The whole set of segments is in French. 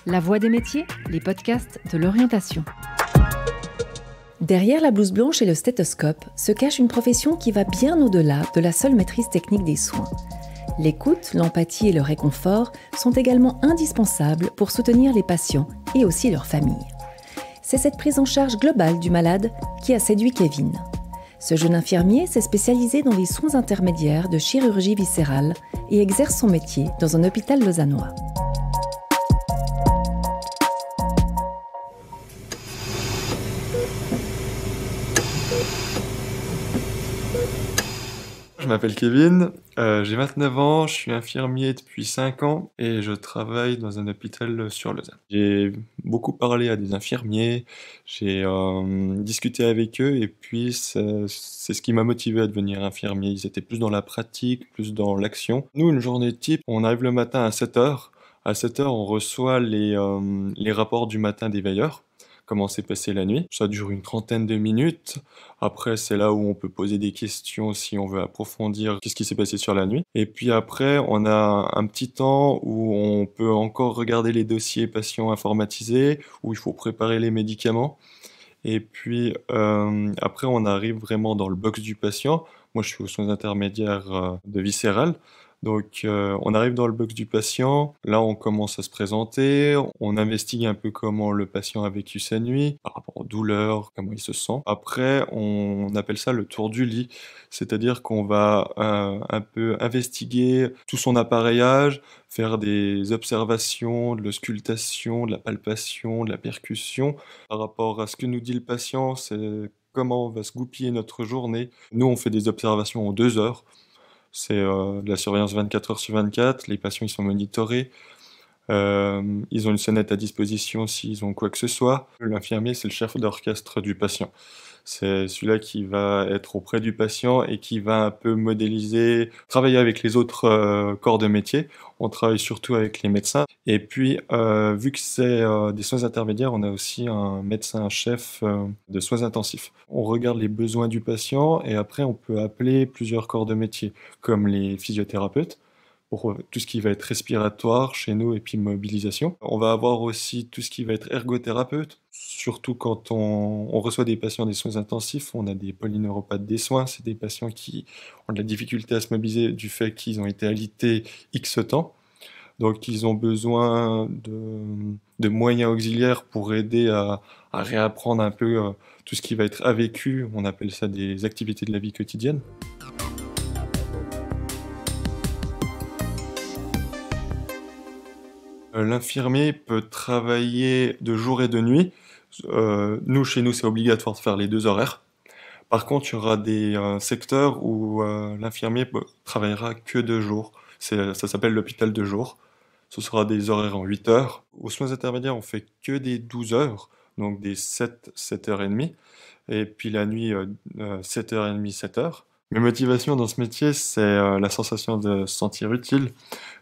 La Voix des métiers, les podcasts de l'orientation. Derrière la blouse blanche et le stéthoscope se cache une profession qui va bien au-delà de la seule maîtrise technique des soins. L'écoute, l'empathie et le réconfort sont également indispensables pour soutenir les patients et aussi leurs familles. C'est cette prise en charge globale du malade qui a séduit Kevin. Ce jeune infirmier s'est spécialisé dans les soins intermédiaires de chirurgie viscérale et exerce son métier dans un hôpital lausannois. Je m'appelle Kevin, j'ai 29 ans, je suis infirmier depuis 5 ans et je travaille dans un hôpital sur Lausanne. J'ai beaucoup parlé à des infirmiers, j'ai discuté avec eux et puis c'est ce qui m'a motivé à devenir infirmier. Ils étaient plus dans la pratique, plus dans l'action. Nous, une journée type, on arrive le matin à 7 heures. À 7 heures, on reçoit les rapports du matin des veilleurs. Comment s'est passée la nuit. Ça dure une trentaine de minutes. Après, c'est là où on peut poser des questions si on veut approfondir qu'est-ce qui s'est passé sur la nuit. Et puis après, on a un petit temps où on peut encore regarder les dossiers patients informatisés, où il faut préparer les médicaments. Et puis après, on arrive vraiment dans le box du patient. Moi, je suis aux soins intermédiaires de viscéral. Donc, on arrive dans le box du patient. Là, on commence à se présenter. On investigue un peu comment le patient a vécu sa nuit, par rapport aux douleurs, comment il se sent. Après, on appelle ça le tour du lit. C'est-à-dire qu'on va un peu investiguer tout son appareillage, faire des observations, de l'auscultation, de la palpation, de la percussion. Par rapport à ce que nous dit le patient, c'est comment va se goupiller notre journée. Nous, on fait des observations en 2 heures. C'est de la surveillance 24 heures sur 24. Les patients, ils sont monitorés. Ils ont une sonnette à disposition s'ils ont quoi que ce soit. L'infirmier, c'est le chef d'orchestre du patient. C'est celui-là qui va être auprès du patient et qui va un peu modéliser, travailler avec les autres corps de métier. On travaille surtout avec les médecins. Et puis, vu que c'est des soins intermédiaires, on a aussi un médecin-chef de soins intensifs. On regarde les besoins du patient et après, on peut appeler plusieurs corps de métier, comme les physiothérapeutes, pour tout ce qui va être respiratoire chez nous et puis mobilisation. On va avoir aussi tout ce qui va être ergothérapeute, surtout quand on reçoit des patients des soins intensifs, on a des polyneuropathes des soins, c'est des patients qui ont de la difficulté à se mobiliser du fait qu'ils ont été alités X temps. Donc ils ont besoin de moyens auxiliaires pour aider à réapprendre un peu tout ce qui va être vécu. On appelle ça des activités de la vie quotidienne. L'infirmier peut travailler de jour et de nuit. Chez nous, c'est obligatoire de faire les 2 horaires. Par contre, il y aura des secteurs où l'infirmier travaillera que de jour. Ça s'appelle l'hôpital de jour. Ce sera des horaires en 8 heures. Aux soins intermédiaires, on fait que des 12 heures, donc des 7h30. Et puis la nuit, 7h30, 7h. Mes motivations dans ce métier, c'est la sensation de se sentir utile,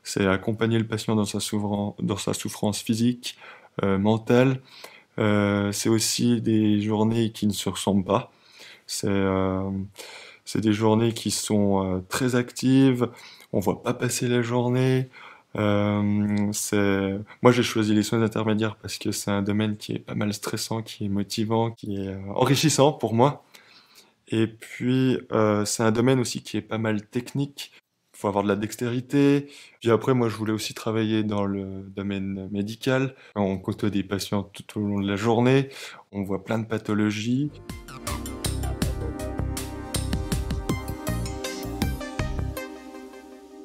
c'est accompagner le patient dans sa souffrance physique, mentale. C'est aussi des journées qui ne se ressemblent pas. C'est des journées qui sont très actives, on voit pas passer la journée. Moi, j'ai choisi les soins intermédiaires parce que c'est un domaine qui est pas mal stressant, qui est motivant, qui est enrichissant pour moi. Et puis, c'est un domaine aussi qui est pas mal technique. Il faut avoir de la dextérité. Puis après, moi, je voulais aussi travailler dans le domaine médical. On côtoie des patients tout au long de la journée. On voit plein de pathologies.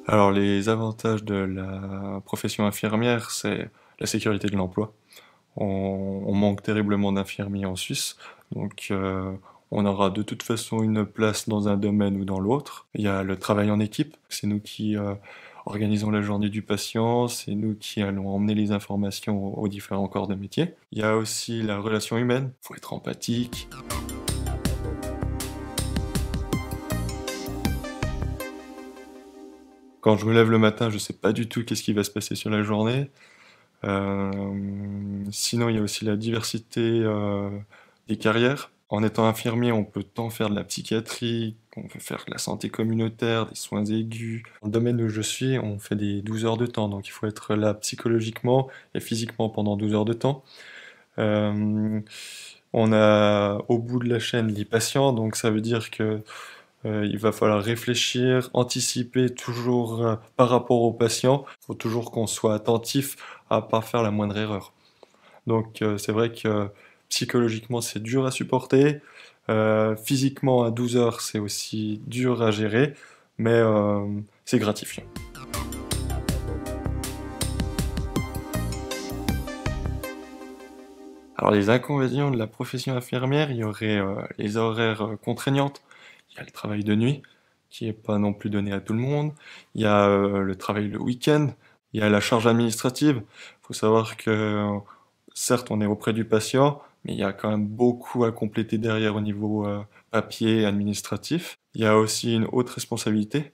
Alors, les avantages de la profession infirmière, c'est la sécurité de l'emploi. On manque terriblement d'infirmiers en Suisse, donc on aura de toute façon une place dans un domaine ou dans l'autre. Il y a le travail en équipe, c'est nous qui organisons la journée du patient, c'est nous qui allons emmener les informations aux différents corps de métier. Il y a aussi la relation humaine, il faut être empathique. Quand je me lève le matin, je sais pas du tout qu'est-ce qui va se passer sur la journée. Sinon, il y a aussi la diversité des carrières. En étant infirmier, on peut tant faire de la psychiatrie On peut faire de la santé communautaire, des soins aigus. Dans le domaine où je suis, on fait des 12 heures de temps, donc il faut être là psychologiquement et physiquement pendant 12 heures de temps. On a au bout de la chaîne les patients, donc ça veut dire que il va falloir réfléchir, anticiper toujours par rapport aux patients. Il faut toujours qu'on soit attentif à pas faire la moindre erreur. Donc c'est vrai que psychologiquement c'est dur à supporter. Physiquement à 12 heures c'est aussi dur à gérer, mais c'est gratifiant. Alors les inconvénients de la profession infirmière, il y aurait les horaires contraignantes. Il y a le travail de nuit, qui n'est pas non plus donné à tout le monde. Il y a le travail le week-end. Il y a la charge administrative. Il faut savoir que, certes, on est auprès du patient, mais il y a quand même beaucoup à compléter derrière au niveau papier et administratif. Il y a aussi une haute responsabilité.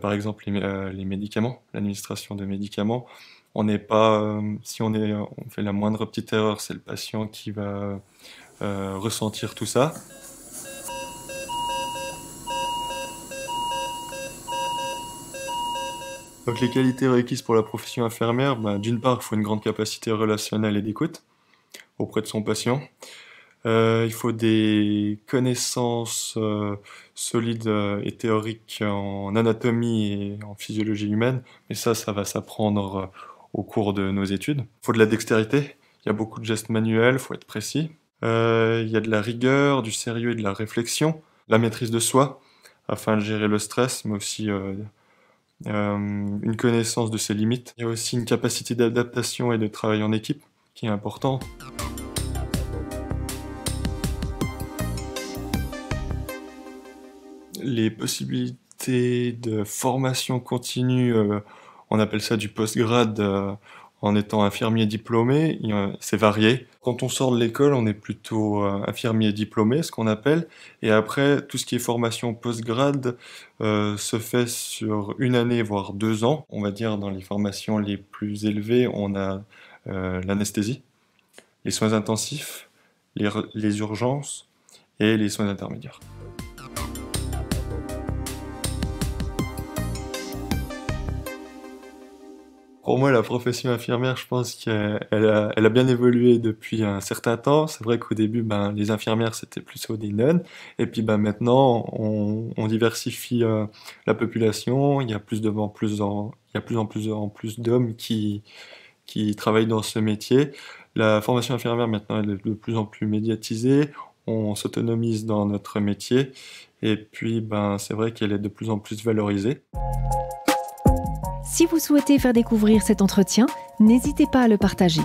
Par exemple, les médicaments, l'administration de médicaments. On n'est pas, si on fait la moindre petite erreur, c'est le patient qui va ressentir tout ça. Donc les qualités requises pour la profession infirmière, d'une part, il faut une grande capacité relationnelle et d'écoute auprès de son patient. Il faut des connaissances solides et théoriques en anatomie et en physiologie humaine, mais ça va s'apprendre au cours de nos études. Il faut de la dextérité, il y a beaucoup de gestes manuels, il faut être précis. Il y a de la rigueur, du sérieux et de la réflexion, la maîtrise de soi, afin de gérer le stress, mais aussi une connaissance de ses limites. Il y a aussi une capacité d'adaptation et de travail en équipe qui est importante. Les possibilités de formation continue, on appelle ça du post-grade en étant infirmier diplômé, c'est varié. Quand on sort de l'école, on est plutôt infirmier diplômé, ce qu'on appelle, et après, tout ce qui est formation post-grade se fait sur 1 année, voire 2 ans. On va dire dans les formations les plus élevées, on a l'anesthésie, les soins intensifs, les urgences et les soins intermédiaires. Pour moi, la profession infirmière, je pense qu'elle a bien évolué depuis un certain temps. C'est vrai qu'au début, les infirmières, c'était plutôt des nonnes. Et puis maintenant, on diversifie la population. Il y a plus en plus d'hommes qui travaillent dans ce métier. La formation infirmière, maintenant, elle est de plus en plus médiatisée. On s'autonomise dans notre métier. Et puis, c'est vrai qu'elle est de plus en plus valorisée. Si vous souhaitez faire découvrir cet entretien, n'hésitez pas à le partager.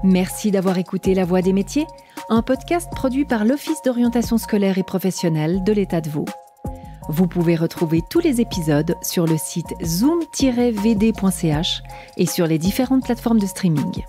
Merci d'avoir écouté La Voix des métiers, un podcast produit par l'Office d'orientation scolaire et professionnelle de l'État de Vaud. Vous pouvez retrouver tous les épisodes sur le site zoom-vd.ch et sur les différentes plateformes de streaming.